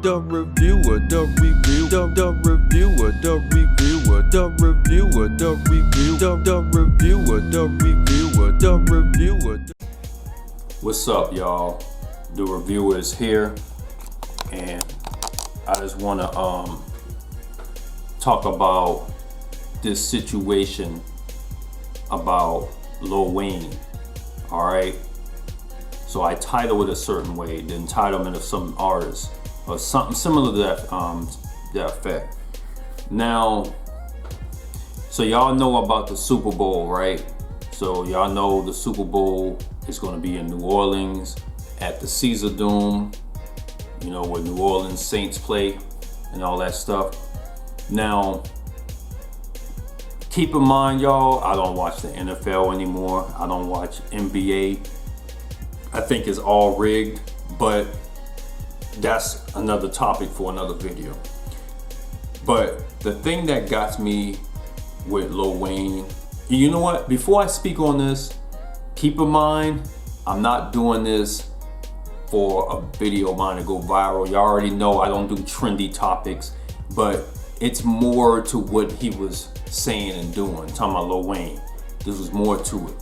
the reviewer, the review, the reviewer, the reviewer, the reviewer, the review, the reviewer, the reviewer, the reviewer. What's up, y'all? The reviewer is here, and I just want to talk about this situation about Lil Wayne. All right. So I title it a certain way, the entitlement of some artists, or something similar to that effect. Now, so y'all know about the Super Bowl, right? So y'all know the Super Bowl is going to be in New Orleans at the Caesar Superdome, you know, where New Orleans Saints play and all that stuff. Now, keep in mind, y'all, I don't watch the NFL anymore. I don't watch NBA. I think it's all rigged, but that's another topic for another video. But the thing that got me with Lil Wayne, you know what? Before I speak on this, keep in mind, I'm not doing this for a video of mine to go viral. You already know I don't do trendy topics, but it's more to what he was saying and doing. Talking about Lil Wayne, this was more to it.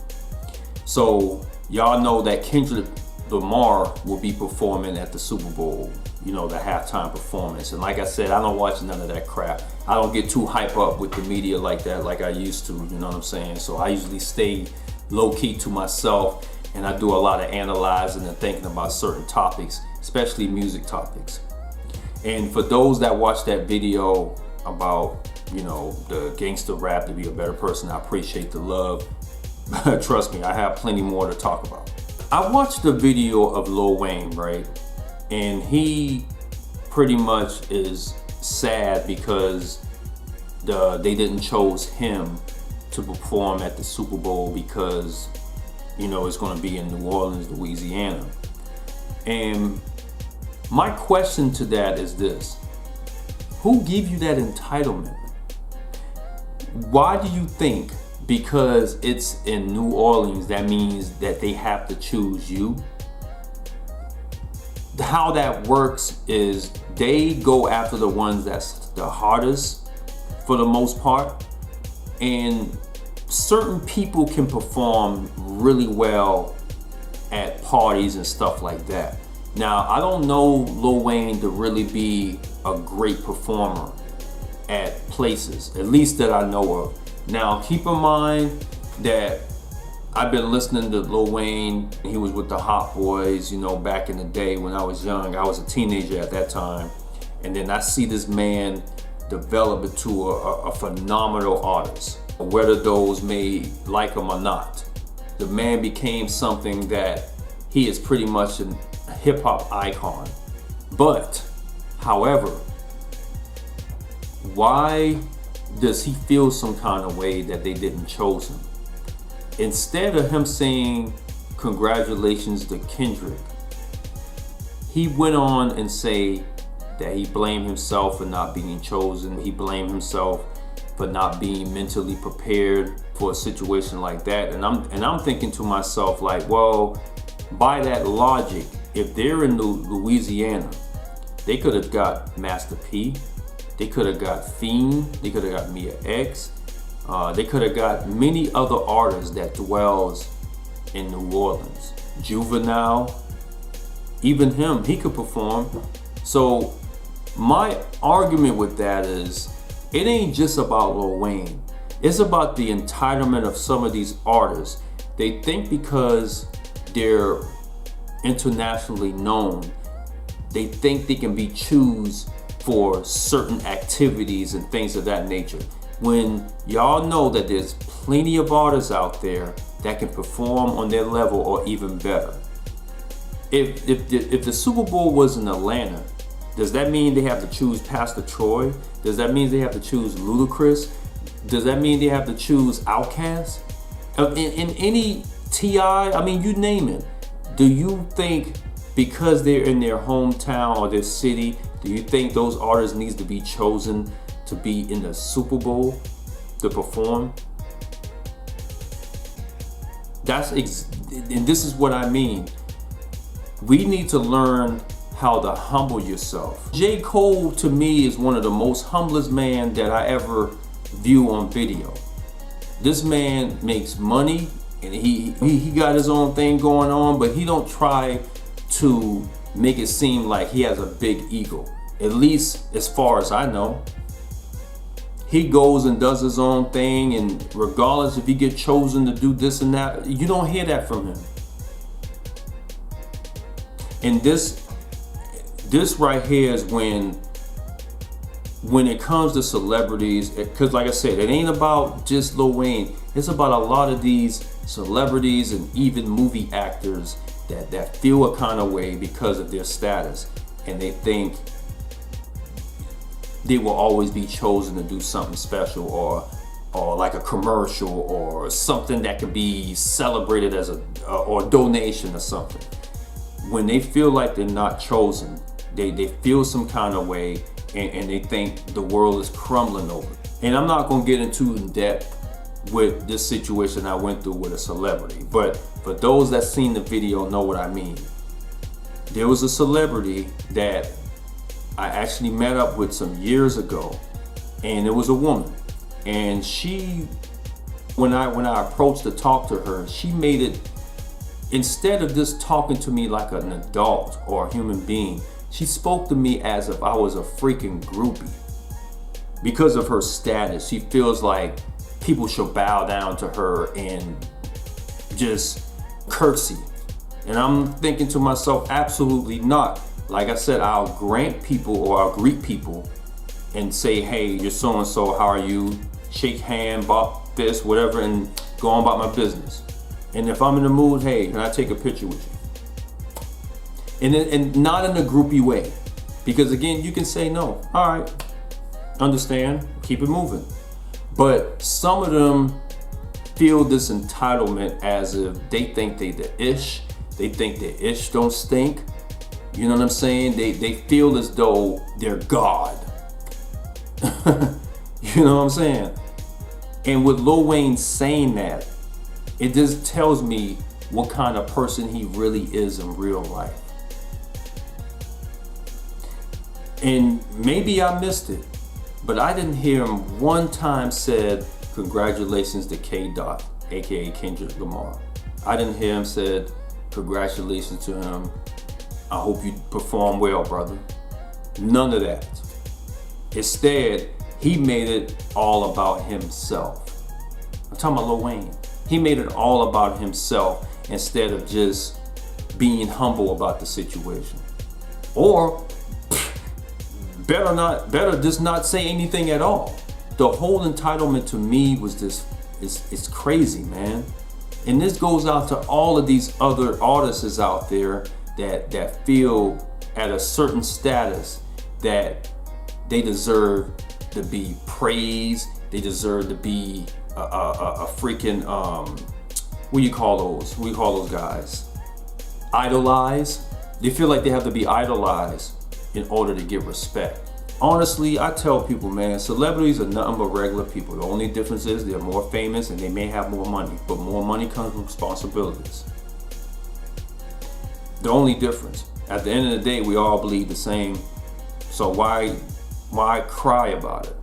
So y'all know that Kendrick Lamar will be performing at the Super Bowl, you know, the halftime performance. And like I said, I don't watch none of that crap. I don't get too hype up with the media like that, like I used to, you know what I'm saying? So I usually stay low-key to myself, and I do a lot of analyzing and thinking about certain topics, especially music topics. And for those that watch that video about, you know, the gangster rap to be a better person, I appreciate the love. Trust me, I have plenty more to talk about. I watched the video of Lil Wayne, right? And he pretty much is sad because they didn't choose him to perform at the Super Bowl because, you know, it's going to be in New Orleans, Louisiana. And my question to that is this: who gave you that entitlement? Why do you think because it's in New Orleans that means that they have to choose you? How that works is they go after the ones that's the hardest for the most part, and certain people can perform really well at parties and stuff like that. Now, I don't know Lil Wayne to really be a great performer at places, at least that I know of. Now, keep in mind that I've been listening to Lil Wayne. He was with the Hot Boys, you know, back in the day when I was young. I was a teenager at that time. And then I see this man develop into a phenomenal artist, whether those may like him or not. The man became something that he is pretty much a hip hop icon. But, however, why does he feel some kind of way that they didn't choose him? Instead of him saying congratulations to Kendrick, he went on and say that he blamed himself for not being chosen. He blamed himself for not being mentally prepared for a situation like that. And I'm thinking to myself, like, well, by that logic, if they're in Louisiana, they could have got Master P, they could have got Fiend, they could have got Mia X, they could have got many other artists that dwells in New Orleans. Juvenile, even him, he could perform. So my argument with that is, it ain't just about Lil Wayne. It's about the entitlement of some of these artists. They think because they're internationally known, they think they can be chosen for certain activities and things of that nature. When y'all know that there's plenty of artists out there that can perform on their level or even better. If the Super Bowl was in Atlanta, does that mean they have to choose Pastor Troy? Does that mean they have to choose Ludacris? Does that mean they have to choose Outkast? In any T.I., I mean, you name it. Do you think because they're in their hometown or their city, do you think those artists need to be chosen to be in the Super Bowl to perform? And this is what I mean. We need to learn how to humble yourself. J.Cole to me is one of the most humblest man that I ever view on video. This man makes money and he got his own thing going on, but he don't try to make it seem like he has a big ego. At least as far as I know. He goes and does his own thing, and regardless if he get chosen to do this and that, you don't hear that from him. And this right here is when it comes to celebrities, because like I said, it ain't about just Lil Wayne. It's about a lot of these celebrities and even movie actors that feel a kind of way because of their status, and they think they will always be chosen to do something special, or like a commercial or something that could be celebrated as or donation or something. When they feel like they're not chosen, they feel some kind of way, and they think the world is crumbling over. And I'm not gonna get into in depth with this situation I went through with a celebrity, but for those that seen the video know what I mean. There was a celebrity that I actually met up with some years ago, and it was a woman, and she, when I approached to talk to her, she made it, instead of just talking to me like an adult or a human being, she spoke to me as if I was a freaking groupie. Because of her status, she feels like people should bow down to her and just curtsy. And I'm thinking to myself, absolutely not. Like I said, I'll grant people or I'll greet people and say, hey, you're so-and-so, how are you? Shake hand, bop fist, whatever, and go on about my business. And if I'm in the mood, hey, can I take a picture with you? And not in a groupie way. Because again, you can say no. All right, understand, keep it moving. But some of them feel this entitlement as if they think they the ish. They think the ish don't stink. You know what I'm saying? They feel as though they're God. You know what I'm saying? And with Lil Wayne saying that, it just tells me what kind of person he really is in real life. And maybe I missed it, but I didn't hear him one time said, congratulations to K. Dot, aka Kendrick Lamar. I didn't hear him said, congratulations to him. I hope you perform well, brother. None of that. Instead, he made it all about himself. I'm talking about Lil Wayne. He made it all about himself instead of just being humble about the situation. Or better just not say anything at all. The whole entitlement to me was just, it's crazy, man. And this goes out to all of these other artists out there that feel at a certain status that they deserve to be praised, they deserve to be a freaking what do you call those guys? Idolized. They feel like they have to be idolized in order to get respect. Honestly, I tell people, man, celebrities are nothing but regular people. The only difference is they're more famous and they may have more money, but more money comes with responsibilities. The only difference. At the end of the day, we all bleed the same. So why cry about it?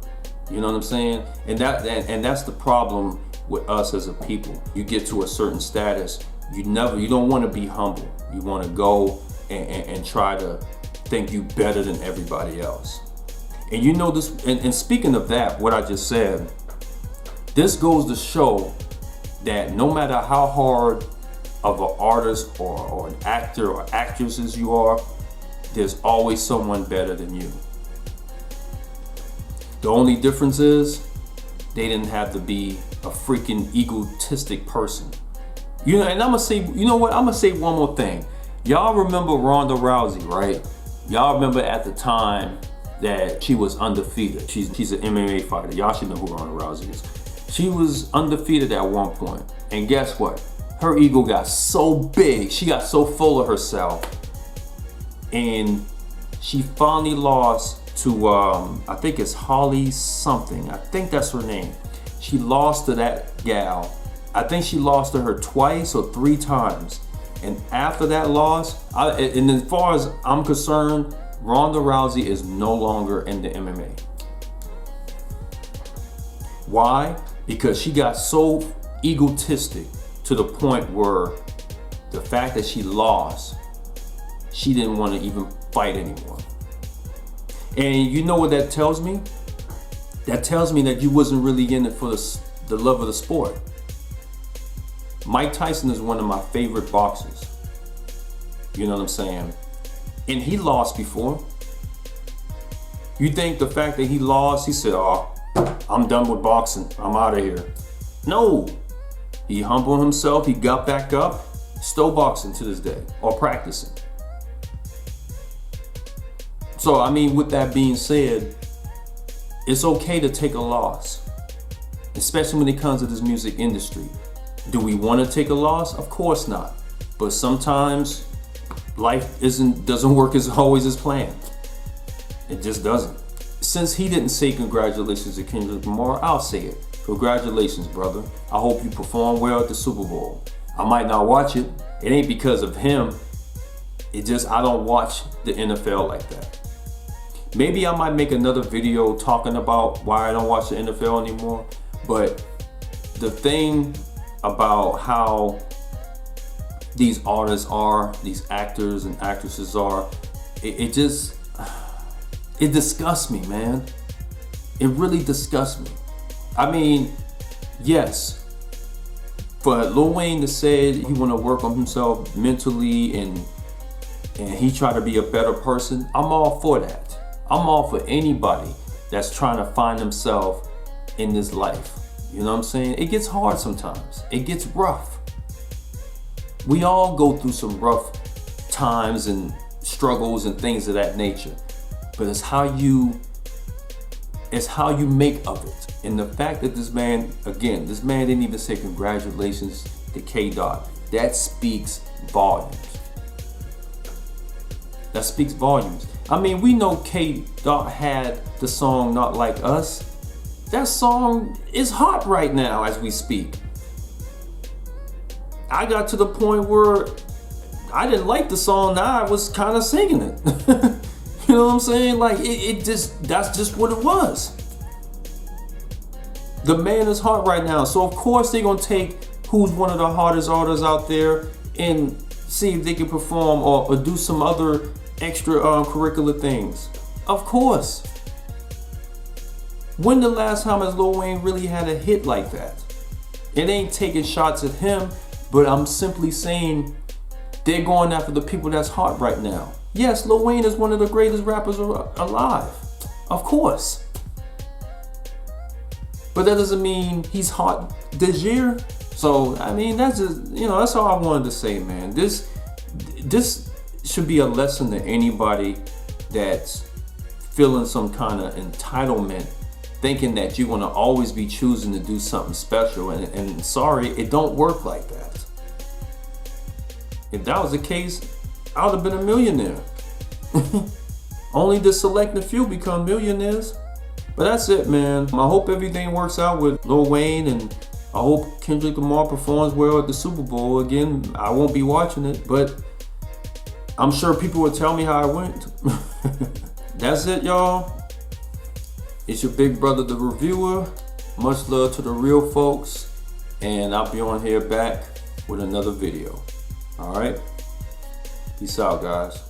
You know what I'm saying? And that's the problem with us as a people. You get to a certain status, you don't want to be humble. You want to go and try to think you better than everybody else. And you know this, and speaking of that, what I just said, this goes to show that no matter how hard of an artist or an actor or actresses you are, there's always someone better than you. The only difference is they didn't have to be a freaking egotistic person. You know, and I'm gonna say, you know what? I'm gonna say one more thing. Y'all remember Ronda Rousey, right? Y'all remember at the time that she was undefeated. She's an MMA fighter. Y'all should know who Ronda Rousey is. She was undefeated at one point, and guess what? Her ego got so big, she got so full of herself, and she finally lost to, I think it's Holly something. I think that's her name. She lost to that gal. I think she lost to her twice or 3 times. And after that loss, and as far as I'm concerned, Ronda Rousey is no longer in the MMA. Why? Because she got so egotistic to the point where the fact that she lost, she didn't want to even fight anymore. And you know what that tells me? That tells me that you wasn't really in it for the love of the sport. Mike Tyson is one of my favorite boxers. You know what I'm saying? And he lost before. You think the fact that he lost, he said, oh, I'm done with boxing, I'm out of here. No, he humbled himself, he got back up, still boxing to this day, or practicing. So, I mean, with that being said, it's okay to take a loss, especially when it comes to this music industry. Do we want to take a loss? Of course not. But sometimes life doesn't work as always as planned. It just doesn't. Since he didn't say congratulations to Kendrick Lamar, I'll say it. Congratulations, brother. I hope you perform well at the Super Bowl. I might not watch it. It ain't because of him. It just, I don't watch the NFL like that. Maybe I might make another video talking about why I don't watch the NFL anymore. But the thing about how these artists are, these actors and actresses are, it disgusts me, man. It really disgusts me. I mean, yes, for Lil Wayne to say he want to work on himself mentally and he try to be a better person, I'm all for that. I'm all for anybody that's trying to find themselves in this life. You know what I'm saying? It gets hard sometimes. It gets rough. We all go through some rough times and struggles and things of that nature. But it's how you make of it. And the fact that this man didn't even say congratulations to K-Dot. That speaks volumes. That speaks volumes. I mean, we know K-Dot had the song Not Like Us. That song is hot right now as we speak. I got to the point where I didn't like the song, now I was kind of singing it. You know what I'm saying? Like, that's just what it was. The man is hot right now. So of course they're gonna take who's one of the hardest artists out there and see if they can perform or do some other extra curricular things. Of course. When the last time has Lil Wayne really had a hit like that? It ain't taking shots at him, but I'm simply saying they're going after the people that's hot right now. Yes, Lil Wayne is one of the greatest rappers alive. Of course. But that doesn't mean he's hot this year. So, I mean, that's just, that's all I wanted to say, man. This should be a lesson to anybody that's feeling some kind of entitlement, thinking that you're going to always be choosing to do something special. And sorry, it don't work like that. If that was the case, I would have been a millionaire. Only the select and few become millionaires. But that's it, man. I hope everything works out with Lil Wayne, and I hope Kendrick Lamar performs well at the Super Bowl. Again, I won't be watching it, but I'm sure people will tell me how it went. That's it, y'all. It's your big brother, the reviewer. Much love to the real folks, and I'll be on here back with another video. All right? Peace out, guys.